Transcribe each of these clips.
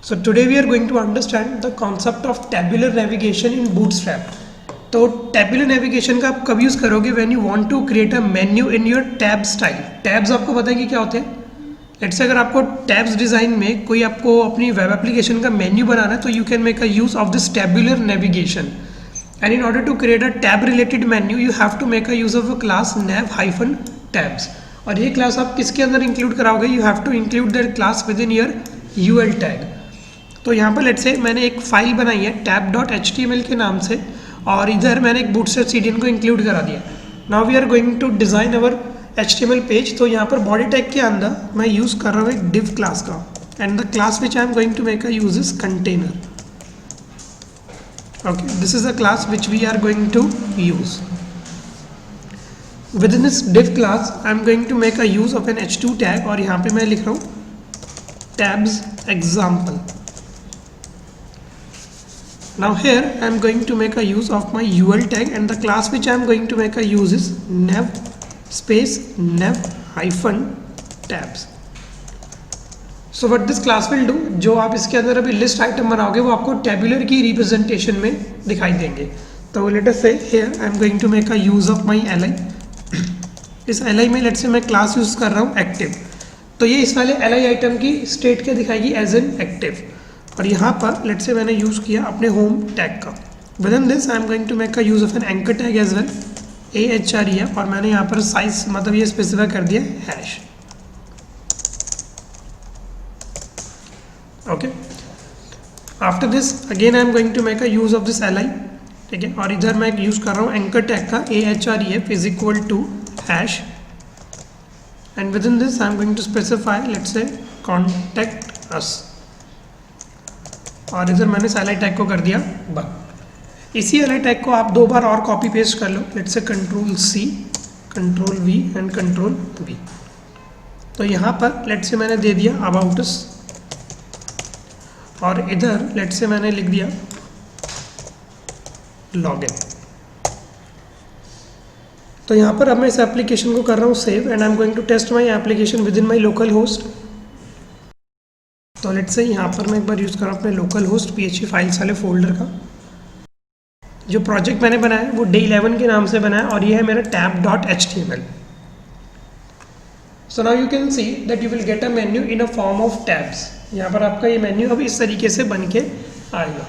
So today we are going to understand the concept of tabular navigation in Bootstrap. तो tabular navigation का आप कब use करोगे? When you want to create a menu in your tab style. Tabs आपको पता है कि क्या होते हैं? लेट्स से अगर आपको टैब्स डिज़ाइन में कोई आपको अपनी वेब एप्लीकेशन का मेन्यू बनाना है तो you can make a use of this tabular navigation. And in order to create a tab related menu you have to make a use of a class nav-tabs. और ये class आप किसके अंदर include कराओगे? You have to include that class within your UL tag. तो यहाँ पर let's say मैंने एक फाइल बनाई है tab.html के नाम से और इधर मैंने एक बूटस्ट्रैप CDN को इंक्लूड करा दिया. Now we are going to design our HTML page. तो यहाँ पर बॉडी टैग के अंदर मैं यूज़ कर रहा हूँ एक div क्लास का and the class which I am going to make a use is container. Okay, this is a class which we are going to use. Within this div class I am going to make a use of an h2 tag और यहाँ पे मैं लिख रहा हूँ tabs example. Now here I am going to make a use of my UL tag and the class which I am going to make a use is nav space nav hyphen tabs. So what this class will do, जो आप इसके अंदर अभी list item बनाओगे वो आपको tabular की representation में दिखाई देंगे. तो लेट अस से here I am going to make a use of my li. इस li में लेट्स से मैं क्लास यूज कर रहा हूँ एक्टिव. तो ये इस वाले li आइटम की स्टेट क्या दिखाएगी? As an active. और यहाँ पर लेट्स से मैंने यूज़ किया अपने होम टैग का. Within this I am going to make a use of an anchor tag as well AHREF और मैंने यहाँ पर साइज मतलब ये स्पेसिफाई कर दिया hash. Okay, after this again I am going to make a use of this li. ठीक है, और इधर मैं यूज़ कर रहा हूँ एंकर टैग का AHREF is equal to hash and within this I am going to specify let's say contact us और इधर मैंने li टैग को कर दिया बंद. इसी li टैग को आप दो बार और कॉपी पेस्ट कर लो. Let's say Ctrl+C Ctrl+V and Ctrl+V. तो यहाँ पर लेट्स से मैंने दे दिया अबाउट अस और इधर लेट्स से मैंने लिख दिया लॉगिन. तो यहाँ पर अब मैं इस एप्लीकेशन को कर रहा हूँ save and I am going to test my application within my local host. तो लेट्स से यहाँ पर मैं एक बार यूज़ कर रहा हूँ अपने लोकल होस्ट PHP फाइल्स वाले फोल्डर का. जो प्रोजेक्ट मैंने बनाया है वो डे 11 के नाम से बनाया और ये है मेरा tab.html. So now you can see that you will get a menu in a form of tabs. यहाँ पर आपका ये मेन्यू अब इस तरीके से बन के आएगा.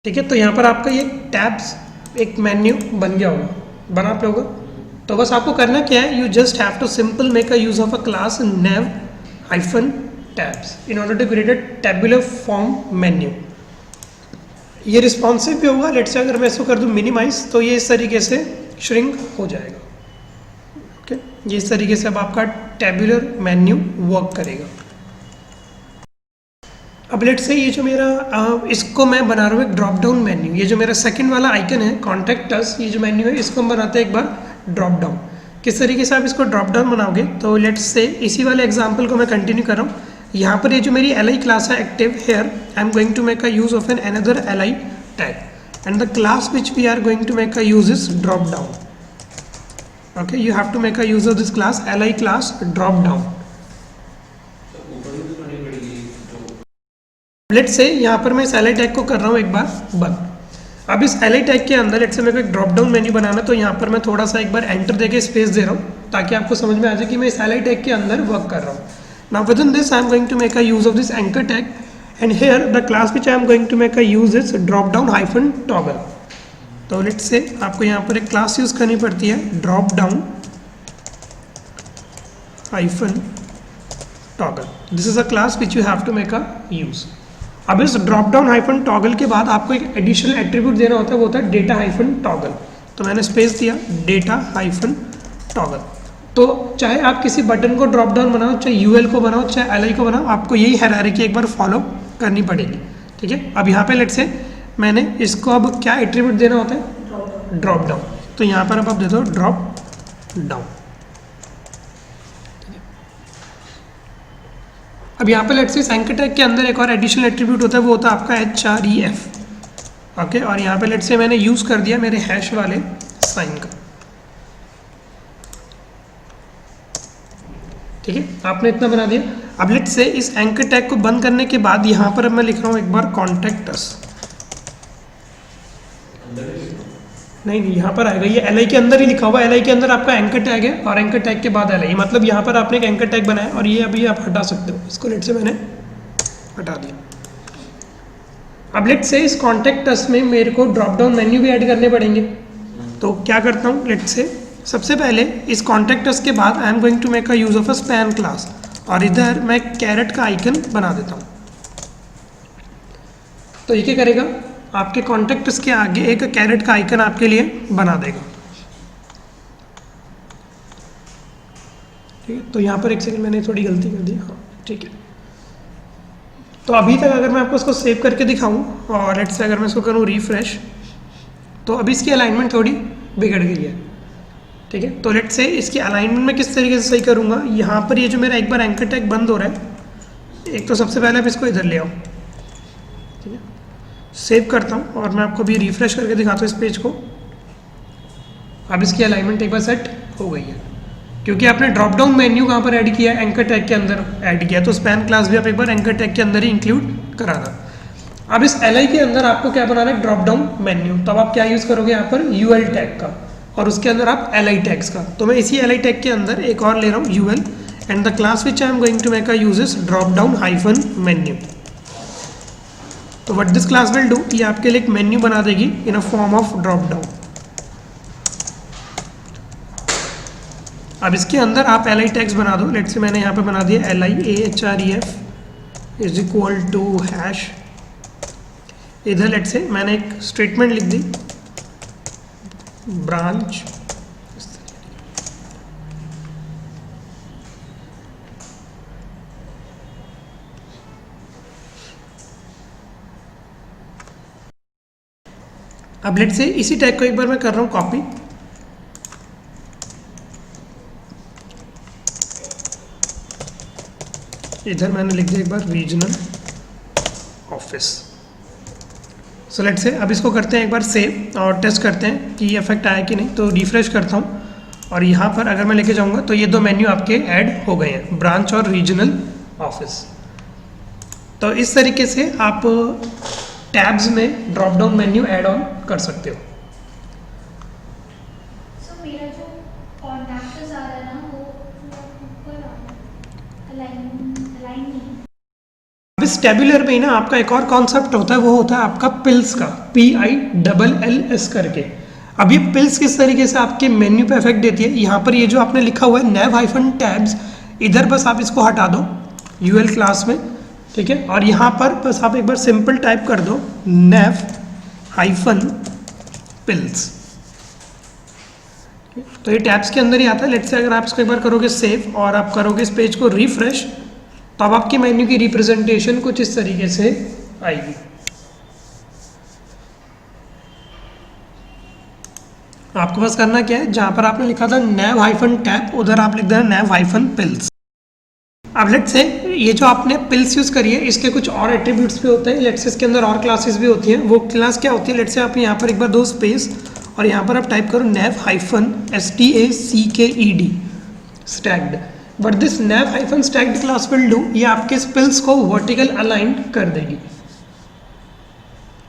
ठीक है, तो यहाँ पर आपका ये टैब्स एक मेन्यू बन गया होगा, बना आप लोगों. तो बस आपको करना क्या है, you just have to simple make a use of a class nav-tabs in order to create a tabular form menu. ये रिस्पॉन्सिव भी होगा. लेट्स से अगर मैं इसको कर दूं मिनिमाइज तो ये इस तरीके से श्रिंक हो जाएगा. ओके, ये इस तरीके से अब आपका टेबुलर मेन्यू वर्क करेगा. अब लेट्स से ये जो मेरा इसको मैं बना रहा हूँ एक ड्रॉप डाउन मेन्यू. ये जो मेरा सेकंड वाला आइकन है कॉन्टैक्ट अस, ये जो मेन्यू है इसको हम बनाते हैं एक बार ड्रॉप डाउन. किस तरीके से आप इसको ड्रॉप डाउन बनाओगे? तो लेट्स से इसी वाले एग्जांपल को मैं कंटिन्यू कर रहा हूँ. यहाँ पर ये जो मेरी li क्लास है active, here I am going to make a use of an another li tag and the class which we are going to make a use is drop down. Okay, you have to make a use of this class li class drop down. Let's say यहाँ पर मैं इस li tag को कर रहा हूँ एक बार बंद. अब इस li टैग के अंदर लेट्स से मेरे को एक ड्रॉप डाउन मेन्यू बनाना. तो यहाँ पर मैं थोड़ा सा एक बार एंटर देके स्पेस दे रहा हूँ ताकि आपको समझ में आ जाए कि मैं इस li टैग के अंदर वर्क कर रहा हूँ. Now within this I am going to make a use of this anchor tag and here the class which I am going to make a use is drop down hyphen toggle. तो let's say आपको यहाँ पर एक class use करनी पड़ती है drop down hyphen toggle. This is a class which you have to make a use. अब इस ड्रॉप डाउन हाइफन टॉगल के बाद आपको एक एडिशनल एट्रीब्यूट देना होता है, वो होता है डेटा हाइफन टॉगल. तो मैंने स्पेस दिया डेटा हाइफन टॉगल. तो चाहे आप किसी बटन को ड्रॉप डाउन बनाओ, चाहे UL को बनाओ, चाहे li को बनाओ, आपको यही हायरार्की एक बार फॉलो करनी पड़ेगी. ठीक है, अब यहाँ पे लेट्स से मैंने इसको अब क्या एट्रीब्यूट देना होता है? Drop down. तो यहाँ पर अब आप दे दो ड्रॉप डाउन. अब यहाँ पे लेट्स से एंकर टैग के अंदर एक और एडिशनल एट्रीब्यूट होता है, वो होता है आपका HREF. ओके, और यहाँ पे लेट्स से मैंने यूज़ कर दिया मेरे हैश वाले साइन का. ठीक है, आपने इतना बना दिया। अब लेट्स से इस एंकर टैग को बंद करने के बाद यहाँ पर अब मैं लिख रहा हूँ एक बार कॉन्टैक्ट अस। नहीं नहीं, यहाँ पर आएगा, ये एल आई के अंदर ही लिखा हुआ है। एल आई के अंदर आपका एंकर टैग है और एंकर टैग के बाद एल आई, मतलब यहाँ पर आपने एक एंकर टैग बनाया और ये अभी आप हटा सकते हो इसको। लेट से मैंने हटा दिया। अब लेट से इस कॉन्टैक्ट अस में मेरे को ड्रॉप डाउन मेन्यू भी ऐड करने पड़ेंगे। तो क्या करता हूँ, लेट से सबसे पहले इस कॉन्टैक्ट अस के बाद I am going to make a use of a span class और इधर मैं कैरेट का आइकन बना देता हूँ। तो ये क्या करेगा, आपके कॉन्टैक्ट्स के आगे एक कैरेट का आइकन आपके लिए बना देगा। ठीक है, तो यहाँ पर एक सेकंड मैंने थोड़ी गलती कर दी। हाँ ठीक है, तो अभी तक अगर मैं आपको इसको सेव करके दिखाऊं और लेट्स से अगर मैं इसको करूँ रिफ्रेश, तो अभी इसकी अलाइनमेंट थोड़ी बिगड़ गई है। ठीक है, तो लेट्स से इसकी अलाइनमेंट मैं किस तरीके से सही करूँगा, यहाँ पर ये जो मेरा एक बार एंकर टैग बंद हो रहा है, एक तो सबसे पहले आप इसको इधर ले आओ। ठीक है, सेव करता हूँ और मैं आपको भी रिफ्रेश करके दिखाता हूँ इस पेज को। अब इसकी अलाइनमेंट एक बार सेट हो गई है, क्योंकि आपने ड्रॉप डाउन मेन्यू कहाँ पर ऐड किया है, एंकर टैग के अंदर ऐड किया। तो स्पैन क्लास भी आप एक बार एंकर टैग के अंदर ही इंक्लूड कराना। अब इस एल आई के अंदर आपको क्या बनाना है, ड्रॉप डाउन मेन्यू। तब आप क्या यूज़ करोगे यहाँ पर, यूएल टैग का, और उसके अंदर आप एल आई टैग्स का। तो मैं इसी एल आई टैग के अंदर एक और ले रहा हूँ UL, and the class which I am going to make a use is drop down hyphen menu. तो what this class will do, ये आपके लिए एक मेन्यू बना देगी in a form of drop down. अब इसके अंदर आप एल आई टैग्स बना दो। लेट से मैंने यहाँ पे बना दिया LIAHREF is equal to hash. इधर लेट से मैंने एक स्टेटमेंट लिख दी, ब्रांच। अब लेट से इसी टैग को एक बार मैं कर रहा हूँ कॉपी। इधर मैंने लिख दिया एक बार रीजनल ऑफिस। सो लेट से अब इसको करते हैं एक बार सेव और टेस्ट करते हैं कि ये इफेक्ट आया कि नहीं। तो रिफ्रेश करता हूँ और यहाँ पर अगर मैं लेके जाऊँगा तो ये दो मेन्यू आपके ऐड हो गए हैं, ब्रांच और रीजनल ऑफिस। तो इस तरीके से आप टैब्स में drop down menu add on कर सकते हो। मेरा जो कॉन्टैक्ट्स आ रहा है ना, वो ऊपर आ रहा है, अलाइन नहीं। अब इस टेबुलर में ही ना आपका एक और कॉन्सेप्ट होता है, वो होता है आपका पिल्स का, PILLS करके। अब ये पिल्स किस तरीके से आपके मेन्यू पे इफेक्ट देती है, यहाँ पर ये जो आपने लिखा हुआ है nav हाइफन टैब्स, इधर बस आप इसको हटा दो यूएल क्लास में। ठीक है, और यहाँ पर बस आप एक बार सिंपल टाइप कर दो nav हाइफन पिल्स। तो ये टैब्स के अंदर ही आता है। लेट्स से अगर आप इसको एक बार करोगे सेव और आप करोगे इस पेज को रिफ्रेश, तो अब आपकी मेन्यू की रिप्रेजेंटेशन कुछ इस तरीके से आएगी। आपको बस करना क्या है, जहां पर आपने लिखा था nav हाइफन टैब, उधर आप लिख देना nav हाइफन पिल्स। अब लेट्स से ये जो आपने पिल्स यूज करी है, इसके कुछ और एट्रीब्यूट्स भी होते हैं। लेट्स से इसके अंदर और क्लासेस भी होती हैं। वो क्लास क्या होती है, लेट्स से आप यहाँ पर एक बार दो स्पेस और यहाँ पर आप टाइप करो nav hyphen STACKED stacked. But this nav hyphen stacked class will do, ये आपके पिल्स को वर्टिकल अलाइन कर देगी।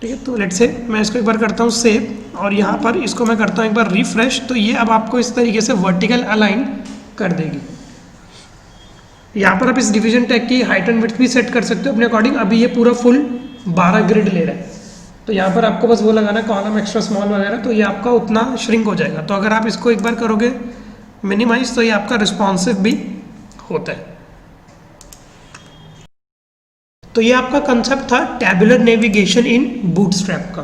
ठीक है, तो लेट्स से मैं इसको एक बार करता हूँ सेव और यहाँ पर इसको मैं करता हूँ एक बार रिफ्रेश, तो ये अब आपको इस तरीके से वर्टिकल अलाइन कर देगी। यहाँ पर आप इस डिवीजन टैग की हाइट एंड विड्थ भी सेट कर सकते हो अपने अकॉर्डिंग। अभी ये पूरा फुल 12 ग्रिड ले रहा है, तो यहाँ पर आपको बस वो लगाना कॉलम एक्स्ट्रा स्मॉल वगैरह, तो ये आपका उतना श्रिंक हो जाएगा। तो अगर आप इसको एक बार करोगे मिनिमाइज, तो ये आपका रिस्पॉन्सिव भी होता है। तो ये आपका कंसेप्ट था टैबुलर नेविगेशन इन बूटस्ट्रैप का।